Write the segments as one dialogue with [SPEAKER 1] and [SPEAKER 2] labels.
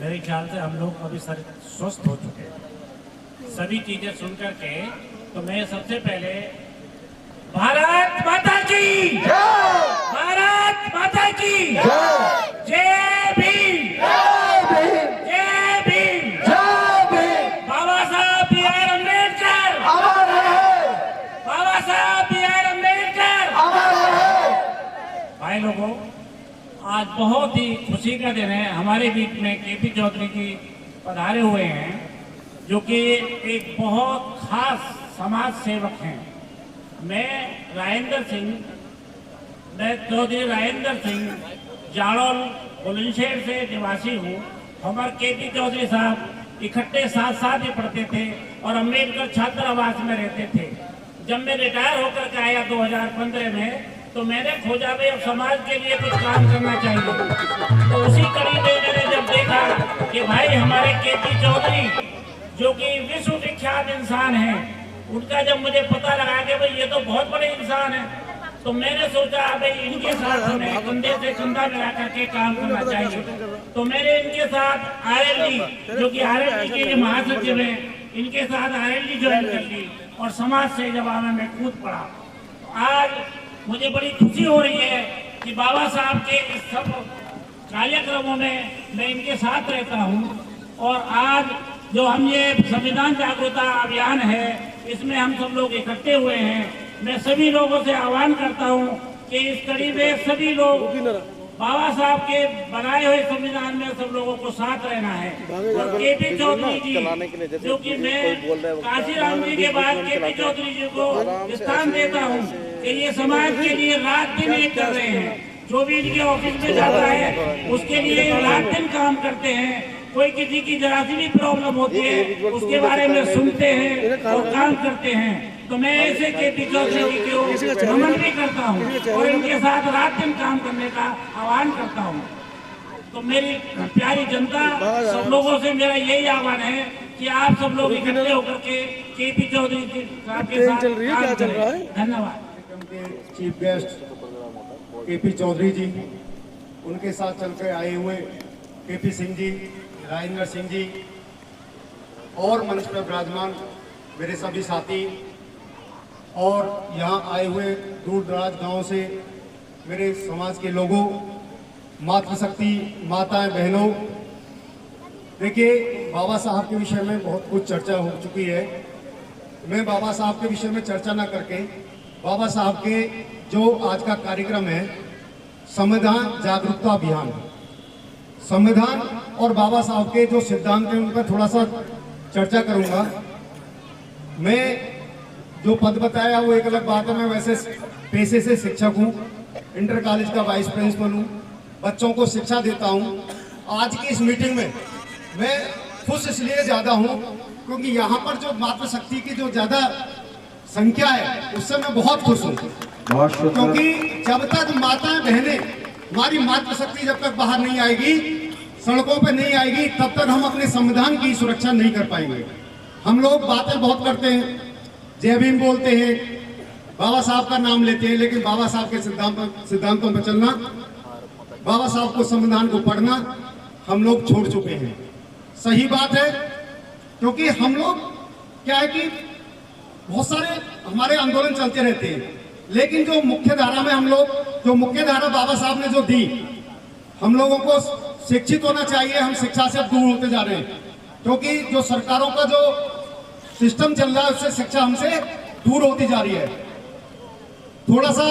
[SPEAKER 1] मेरे ख्याल से हम लोग अभी स्वस्थ हो चुके हैं सभी चीजें सुनकर के। तो मैं सबसे पहले भारत माता की, भारत माता की जय भीम, जय भीम, बाबा साहब बी आर अम्बेडकर, बाबा साहब बी आर अम्बेडकर। भाई लोगों, आज बहुत ही खुशी का दिन है। हमारे बीच में केपी चौधरी जी पधारे हुए हैं, जो कि एक बहुत खास समाज सेवक हैं। मैं चौधरी राजेंद्र सिंह जाड़ौल बुलंदशहर से निवासी हूँ। हमारे केपी चौधरी साहब इकट्ठे साथ साथ ही पढ़ते थे और अम्बेडकर छात्रावास में रहते थे। जब मैं रिटायर होकर के आया 2015 में, तो मैंने खोजा भाई अब समाज के लिए कुछ काम करना चाहिए। तो उसी कड़ी में मैंने जब देखा कि भाई हमारे केपी चौधरी जो कि विश्व विख्यात इंसान हैं, उनका जब मुझे पता लगा कि भाई ये तो बहुत बड़े इंसान हैं, तो मैंने सोचा भाई इनके साथ हमें कंधे से कंधा मिला करके काम करना चाहिए। तो मैंने इनके साथ आरएलडी, जो कि आरएलडी के ये महासचिव हैं, इनके साथ आरएलडी ज्वाइन कर ली और समाज से जब में कूद पड़ा। आज मुझे बड़ी खुशी हो रही है कि बाबा साहब के इस सब कार्यक्रमों में मैं इनके साथ रहता हूं। और आज जो हम ये संविधान जागरूकता अभियान है, इसमें हम सब लोग इकट्ठे हुए हैं। मैं सभी लोगों से आह्वान करता हूं कि इस कड़ी में सभी लोग बाबा साहब के बनाए हुए संविधान में सब लोगों को साथ रहना है। और केपी चौधरी जी, जो कि मैं काशीराम जी के बाद केपी चौधरी जी को स्थान देता हूं कि ये समाज के लिए रात दिन एक कर रहे हैं। जो भी इनके ऑफिस में जाता है उसके लिए रात दिन काम करते हैं। कोई किसी की जरा सी भी प्रॉब्लम होती है उसके बारे में सुनते हैं और काम करते हैं। तो मैं ऐसे केपी चौधरी जी को नमन भी करता हूँ और इनके साथ रात दिन काम करने का आह्वान करता हूँ। तो मेरी प्यारी जनता, सब लोगों से मेरा यही आह्वान है कि आप सब लोग इकट्ठे होकर के केपी चौधरी जी साहब के साथ काम करें। धन्यवाद।
[SPEAKER 2] चीफ गेस्ट केपी चौधरी जी, उनके साथ चलकर आए हुए केपी सिंह जी, राजेंद्र सिंह जी और मंच पर विराजमान मेरे सभी साथी और यहाँ आए हुए दूर दराज गांव से मेरे समाज के लोगों, मातृशक्ति माताएं, बहनों, देखिए बाबा साहब के विषय में बहुत कुछ चर्चा हो चुकी है। मैं बाबा साहब के विषय में चर्चा ना करके बाबा साहब के जो आज का कार्यक्रम है, संविधान जागरूकता अभियान, संविधान और बाबा साहब के जो सिद्धांत हैं उन पर थोड़ा सा चर्चा करूंगा। मैं जो पद बताया वो एक अलग बात है। मैं वैसे पेशे से शिक्षक हूँ, इंटर कॉलेज का वाइस प्रिंसिपल हूँ, बच्चों को शिक्षा देता हूँ। आज की इस मीटिंग में मैं खुश इसलिए ज़्यादा हूँ क्योंकि यहाँ पर जो मातृशक्ति की जो ज़्यादा संख्या है उससे मैं बहुत खुश हूँ। क्योंकि जब तक माताएं बहनें, हमारी मातृशक्ति जब तक बाहर नहीं आएगी, सड़कों पर नहीं आएगी, तब तक हम अपने संविधान की सुरक्षा नहीं कर पाएंगे। हम लोग बातें बहुत करते हैं, जय भीम बोलते हैं, बाबा साहब का नाम लेते हैं, लेकिन बाबा साहब के सिद्धांतों पर चलना, बाबा साहब को संविधान को पढ़ना हम लोग छोड़ चुके हैं। सही बात है, क्योंकि हम लोग क्या है कि बहुत सारे हमारे आंदोलन चलते रहते हैं, लेकिन जो मुख्य धारा में हम लोग, जो मुख्य धारा बाबा साहब ने जो दी, हम लोगों को शिक्षित होना चाहिए। हम शिक्षा से दूर होते जा रहे हैं क्योंकि जो सरकारों का जो सिस्टम चल रहा है उससे शिक्षा हमसे दूर होती जा रही है। थोड़ा सा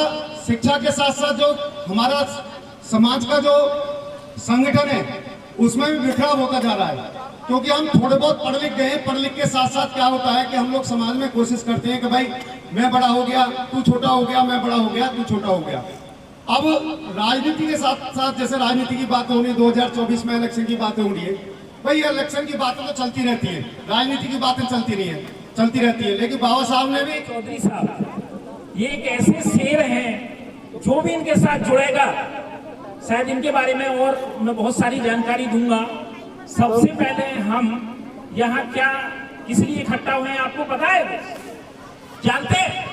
[SPEAKER 2] शिक्षा के साथ साथ जो हमारा समाज का जो संगठन है उसमें भी बिखराव होता जा रहा है, क्योंकि हम थोड़े बहुत पढ़ लिख गए। पढ़ लिख के साथ साथ क्या होता है कि हम लोग समाज में कोशिश करते हैं कि भाई मैं बड़ा हो गया तू छोटा हो गया, मैं बड़ा हो गया तू छोटा हो गया। अब राजनीति के साथ साथ जैसे राजनीति की बात हो रही है, 2024 में इलेक्शन की बातें हो रही है, भाई इलेक्शन की बातें तो चलती रहती है, राजनीति की बातें चलती रहती है। लेकिन बाबा साहब ने भी,
[SPEAKER 3] चौधरी साहब ये एक ऐसे शेर हैं, जो भी इनके साथ जुड़ेगा शायद इनके बारे में और मैं बहुत सारी जानकारी दूंगा। सबसे पहले हम यहाँ क्या किस लिए इकट्ठा हुए हैं आपको पता है? जानते हैं?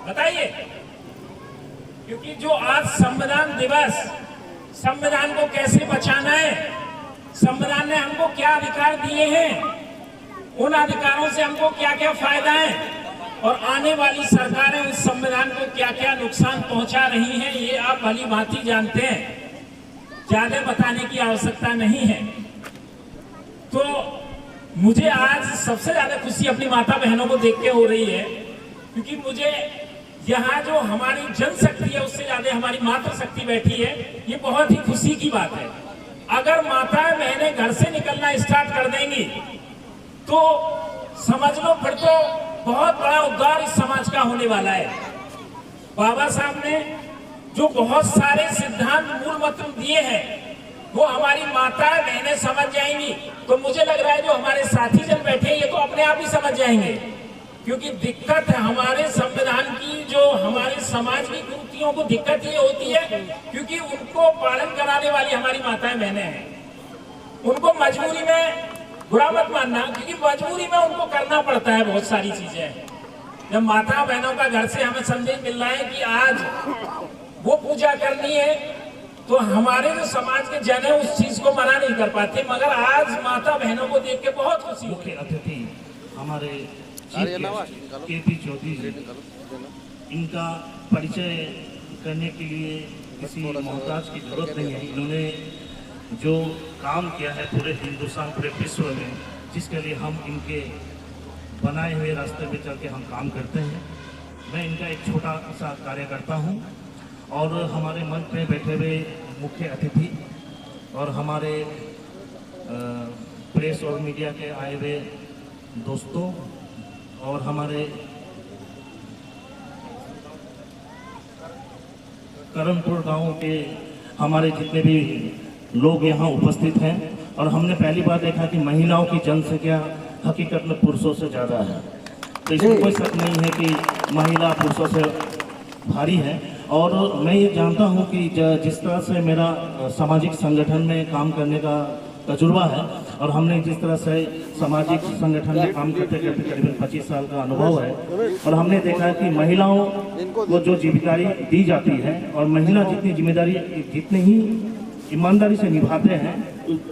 [SPEAKER 3] बताइए। क्योंकि जो आज संविधान दिवस, संविधान को कैसे बचाना है, संविधान ने हमको क्या अधिकार दिए हैं, उन अधिकारों से हमको क्या क्या फायदा है, और आने वाली सरकारें उस संविधान को क्या क्या नुकसान पहुंचा रही हैं, ये आप भली भांति जानते हैं, ज्यादा बताने की आवश्यकता नहीं है। तो मुझे आज सबसे ज्यादा खुशी अपनी माता बहनों को देख के हो रही है, क्योंकि मुझे यहाँ जो हमारी जनशक्ति है उससे ज्यादा हमारी मातृशक्ति बैठी है, ये बहुत ही खुशी की बात है। अगर माताएं बहनें घर से निकलना स्टार्ट कर देंगी तो समझ लो फिर तो बहुत बड़ा उद्धार इस समाज का होने वाला है। बाबा साहब ने जो बहुत सारे सिद्धांत मूल मंत्र दिए हैं वो हमारी माताएं बहनें समझ जाएंगी, तो मुझे लग रहा है जो हमारे साथी जन बैठे हैं ये तो अपने आप ही समझ जाएंगे। क्योंकि दिक्कत है हमारे संविधान की, जो हमारे समाज की कुरीतियों को दिक्कत ये होती है क्योंकि उनको पालन कराने वाली हमारी माताएं बहनें हैं। उनको मजबूरी में, बुरा मत मानना, क्योंकि मजबूरी में उनको करना पड़ता है बहुत सारी चीजें। जब माता बहनों का घर से हमें संदेश मिल रहा है कि आज वो पूजा करनी है, तो हमारे जो समाज के जन है उस चीज को मना नहीं कर पाते, मगर आज माता बहनों को देख के बहुत खुशी होती है।
[SPEAKER 4] अतिथि हमारे केपी चौधरी जी, इनका परिचय करने के लिए किसी मोहताज की जरूरत नहीं है। इन्होंने जो काम किया है पूरे हिंदुस्तान, पूरे विश्व में, जिसके लिए हम इनके बनाए हुए रास्ते पे चल के हम काम करते हैं। मैं इनका एक छोटा सा कार्यकर्ता हूँ, और हमारे मंच पे बैठे हुए मुख्य अतिथि और हमारे प्रेस और मीडिया के आए हुए दोस्तों, और हमारे करमपुर गांव के हमारे जितने भी लोग यहाँ उपस्थित हैं, और हमने पहली बार देखा कि महिलाओं की जनसंख्या हकीकत में पुरुषों से ज़्यादा है। तो इसमें कोई शक नहीं है कि महिला पुरुषों से भारी है। और मैं ये जानता हूँ कि जिस तरह से मेरा सामाजिक संगठन में काम करने का तजुर्बा है, और हमने जिस तरह से सामाजिक संगठन में काम करते करते करीबन 25 साल का अनुभव है, और हमने देखा है कि महिलाओं को जो जिम्मेदारी दी जाती है, और महिला जितनी जिम्मेदारी जितनी ही ईमानदारी से निभाते हैं,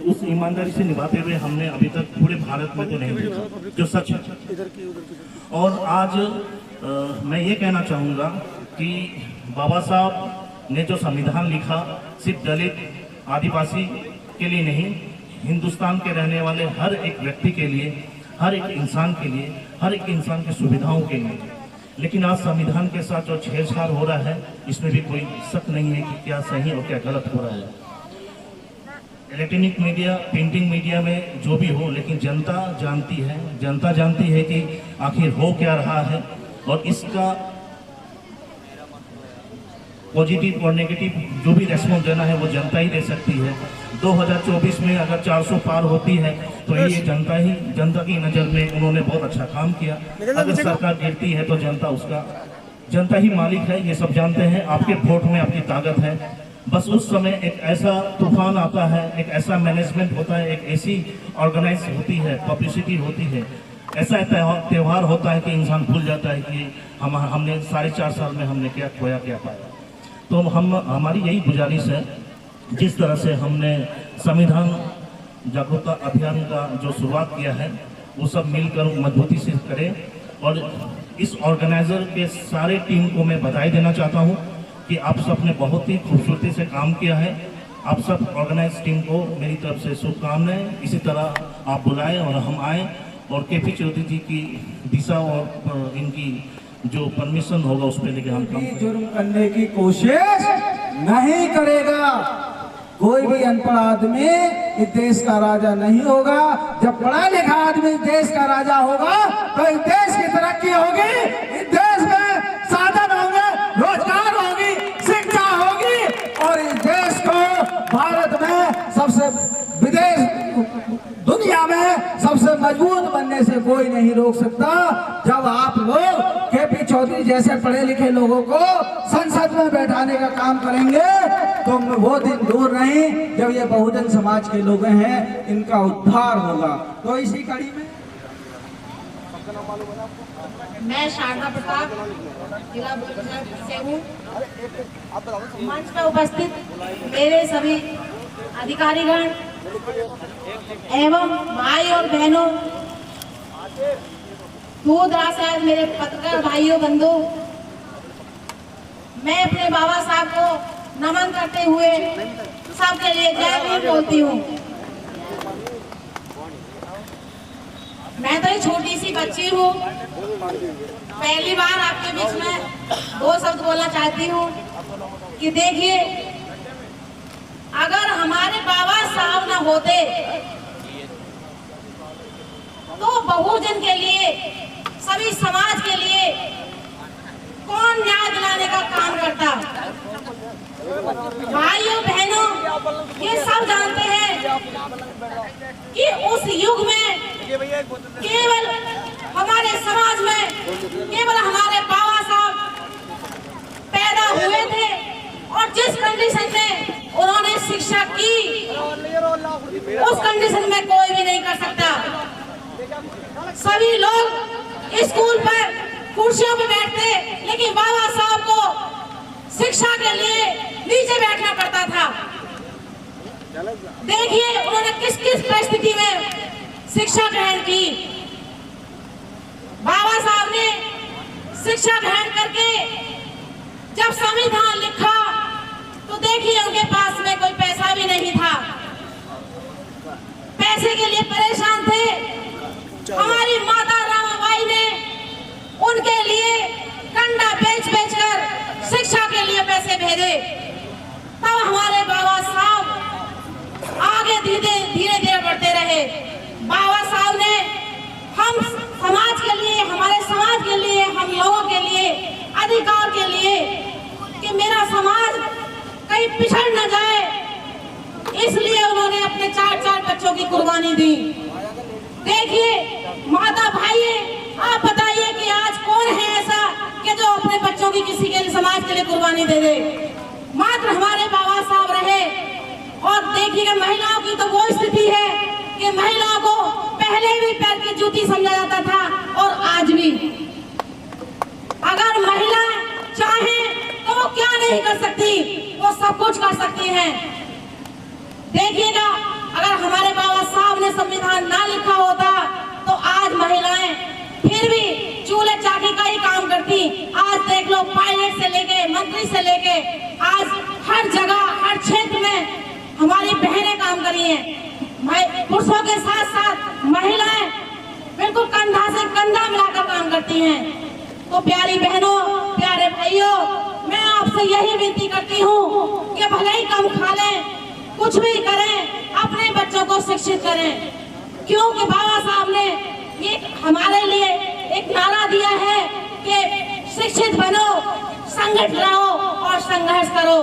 [SPEAKER 4] उस ईमानदारी से निभाते हुए हमने अभी तक पूरे भारत में तो नहीं देखा, जो सच है। और आज मैं ये कहना चाहूँगा कि बाबा साहब ने जो संविधान लिखा सिर्फ दलित आदिवासी के लिए नहीं, हिंदुस्तान के रहने वाले हर एक व्यक्ति के लिए, हर एक इंसान के लिए, हर एक इंसान की सुविधाओं के लिए। लेकिन आज संविधान के साथ जो छेड़छाड़ हो रहा है, इसमें भी कोई शक नहीं है कि क्या सही और क्या गलत हो रहा है। इलेक्ट्रॉनिक मीडिया, प्रिंटिंग मीडिया में जो भी हो, लेकिन जनता जानती है, जनता जानती है कि आखिर हो क्या रहा है, और इसका पॉजिटिव और नेगेटिव जो भी रेस्पॉन्स देना है वो जनता ही दे सकती है। 2024 में अगर 400 पार होती है तो ये जनता की नज़र में उन्होंने बहुत अच्छा काम किया। अगर सरकार गिरती है तो जनता ही मालिक है, ये सब जानते हैं। आपके वोट में आपकी ताकत है। बस उस समय एक ऐसा तूफान आता है, एक ऐसा मैनेजमेंट होता है, एक ऐसी ऑर्गेनाइज होती है, पब्लिसिटी होती है, ऐसा त्यौहार होता है कि इंसान भूल जाता है कि हमने 4.5 साल में हमने क्या खोया क्या पाया। तो हमारी यही गुजारिश है, जिस तरह से हमने संविधान जागरूकता अभियान का जो शुरुआत किया है वो सब मिलकर मजबूती से करें। और इस ऑर्गेनाइजर के सारे टीम को मैं बधाई देना चाहता हूं कि आप सब ने बहुत ही खूबसूरती से काम किया है। आप सब ऑर्गेनाइज टीम को मेरी तरफ से शुभकामनाएं। इसी तरह आप बुलाएं और हम आए, और केपी चौधरी जी की दिशा और इनकी जो परमिशन होगा उस पर लेके हम काम करेंगे।
[SPEAKER 5] जुर्म करने की कोशिश नहीं करेगा। कोई भी अनपढ़ आदमी इस देश का राजा नहीं होगा। जब पढ़ा लिखा आदमी इस देश का राजा होगा तो इस देश की तरक्की होगी, इस देश में साधन होंगे, रोजगार होगी, शिक्षा होगी, और इस देश को भारत में सबसे, विदेश दुनिया में सबसे मजबूत बनने से कोई नहीं रोक सकता। जब आप लोग केपी चौधरी जैसे पढ़े लिखे लोगों को संसद में बैठाने का काम करेंगे तो वो दिन दूर नहीं जब ये बहुजन समाज के लोग हैं, इनका उद्धार होगा। तो इसी कड़ी में
[SPEAKER 6] मैं शारदा प्रताप जिला से हूँ। मंच पर उपस्थित मेरे सभी अधिकारीगण, एवं भाई और बहनों, दूर दराज से मेरे पत्रकार भाइयों बंधु, मैं अपने बाबा साहब को नमन करते हुए सबके लिए जय भीम बोलती हूँ। मैं तो एक छोटी सी बच्ची हूँ, पहली बार आपके बीच में 2 शब्द बोलना चाहती हूँ कि देखिए, अगर हमारे बाबा साहब न होते तो बहुजन के लिए, सभी समाज के लिए कौन न्याय दिलाने का काम करता। भाइयों बहनों, ये सब जानते हैं कि उस युग में केवल हमारे समाज में केवल हमारे बाबा साहब पैदा हुए थे और जिस कंडीशन में उन्होंने शिक्षा की, उस कंडीशन में कोई भी नहीं कर सकता। सभी लोग स्कूल पर कुर्सियों पर बैठते, लेकिन बाबा साहब को शिक्षा के लिए नीचे बैठना पड़ता था। देखिए उन्होंने किस किस परिस्थिति में शिक्षा ग्रहण की। बाबा साहब ने शिक्षा ग्रहण करके जब संविधान लिखा तो देखिए उनके पास में कोई पैसा भी नहीं था, पैसे के लिए परेशान थे। हमारी माता रामाबाई ने उनके लिए कंडा बेच बेच कर शिक्षा के लिए पैसे भेजे। तब हमारे बाबा साहब आगे धीरे धीरे बढ़ते रहे। बाबा साहब ने हम समाज के लिए, हमारे समाज के लिए, हम लोगों के लिए, अधिकार के लिए कि मेरा समाज कहीं पिछड़ न जाए, इसलिए उन्होंने अपने 4 बच्चों की कुर्बानी दी। देखिए माता भाई, आप बताइए कि आज कौन है ऐसा कि जो अपने बच्चों की किसी के लिए, समाज के लिए कुर्बानी दे दे। मात्र हमारे बाबा साहब रहे। और देखिए महिलाओं की तो वो स्थिति है कि महिलाओं को पहले भी पैर की जूती समझा जाता था और आज भी। अगर महिला चाहे तो वो क्या नहीं कर सकती, वो सब कुछ कर सकती हैं। देखिएगा, अगर हमारे बाबा साहब ने संविधान ना लिखा होता तो आज महिलाएं फिर भी चूल्हे चाकी का ही काम करती। आज देख लो, पायलट से लेके मंत्री से लेके आज हर जगह, हर क्षेत्र में हमारी बहनें काम करी हैं। पुरुषों के साथ साथ महिलाएं बिल्कुल कंधा से कंधा मिलाकर काम करती हैं। तो प्यारी बहनों, प्यारे भाइयों, मैं आपसे यही विनती करती हूँ कि भले ही कम खा लें, कुछ भी करें, अपने बच्चों को शिक्षित करें। क्योंकि बाबा साहब ने ये हमारे लिए एक नारा दिया है कि शिक्षित बनो, संगठित रहो और संघर्ष करो।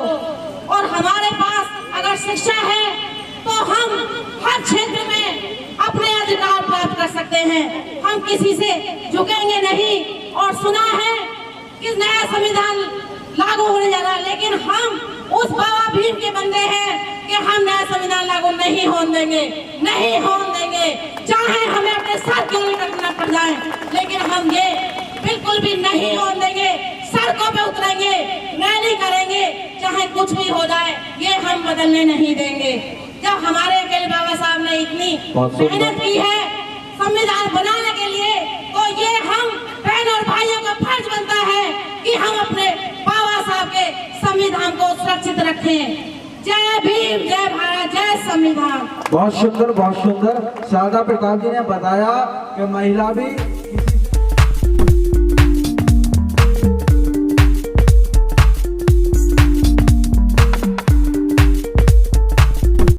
[SPEAKER 6] और हमारे पास अगर शिक्षा है तो हम हर क्षेत्र में अपने अधिकार प्राप्त कर सकते हैं। हम किसी से झुकेंगे नहीं। और सुना है कि नया संविधान लागू होने जा रहा है, लेकिन हम उस बाबा भीम के बंदे हैं कि हम नया संविधान लागू नहीं होने देंगे, नहीं होने देंगे। चाहे हमें अपने साथ क्यों नहीं करना पड़ जाए, लेकिन हम ये बिल्कुल भी नहीं होने देंगे। सड़कों पे उतरेंगे, रैली करेंगे, चाहे कुछ भी हो जाए, ये हम बदलने नहीं देंगे। जब हमारे अकेले बाबा साहब ने इतनी मेहनत की है संविधान बनाने के लिए, तो ये हम बहन और भाइयों का फर्ज बनता है कि हम अपने बाबा साहब के संविधान को सुरक्षित रखें। जय भीम, जय भारत, जय संविधान।
[SPEAKER 5] बहुत सुंदर, बहुत सुंदर। शारदा प्रताप जी ने बताया कि महिला भी